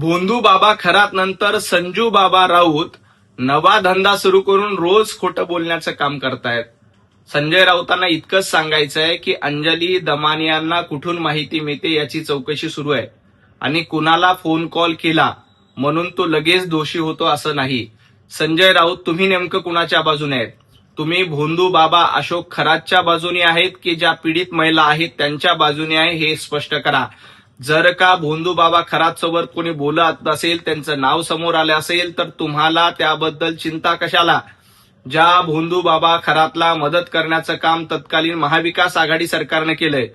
भोंदू बाबा खरात नंतर संजू बाबा राऊत नवा धंदा सुरू करून रोज खोटं बोलण्याचं काम करतायत. संजय राऊतांना इतकंच सांगायचंय की अंजली दमानियांना कुठून माहिती मिळते याची चौकशी सुरू आहे आणि कुणाला फोन कॉल केला म्हणून तो लगेच दोषी होतो असं नाही. संजय राऊत, तुम्ही नेमकं कुणाच्या बाजूने आहेत? तुम्ही भोंदू बाबा अशोक खरातच्या बाजूने आहेत की ज्या पीडित महिला आहेत त्यांच्या बाजूने आहे हे स्पष्ट करा. जर का भोंदू बाबा खरात सोबत कोणी बोलत असेल, त्यांचं नाव समोर आलं असेल तर तुम्हाला त्याबद्दल चिंता कशाला? ज्या भोंदू बाबा खरातला मदत करण्याचं काम तत्कालीन महाविकास आघाडी सरकारने केलंय,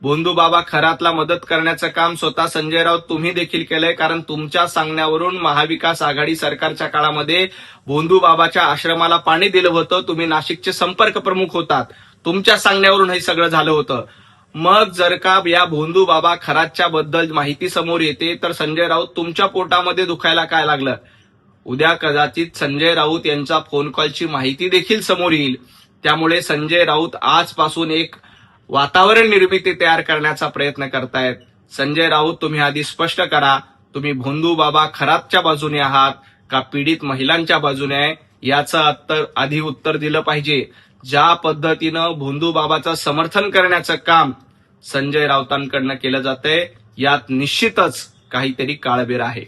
भोंदू बाबा खरातला मदत करण्याचं काम स्वतः संजय राऊत तुम्ही देखील केलंय. कारण तुमच्या सांगण्यावरून महाविकास आघाडी सरकारच्या काळामध्ये भोंदू बाबाच्या आश्रमाला पाणी दिलं होतं. तुम्ही नाशिकचे संपर्क प्रमुख होतात. तुमच्या सांगण्यावरून हे सगळं झालं होतं. मग जर का या भोंदू बाबा खरातच्या बद्दल माहिती समोर येते तर संजय राऊत तुमच्या पोटामध्ये दुखायला काय लागलं? उद्या कदाचित संजय राऊत यांच्या फोन कॉलची माहिती देखील समोर येईल. त्यामुळे संजय राऊत आजपासून एक वातावरण निर्मिती तयार करण्याचा प्रयत्न करतायत. संजय राऊत, तुम्ही आधी स्पष्ट करा, तुम्ही भोंदू बाबा खरातच्या बाजूने आहात का पीडित महिलांच्या बाजूने आहे? याचं आधी उत्तर दिलं पाहिजे. ज्या पद्धतीनं भोंदू बाबाचं समर्थन करण्याचं काम संजय राऊतांकडनं केलं जातंय यात निश्चितच काहीतरी काळबेर आहे.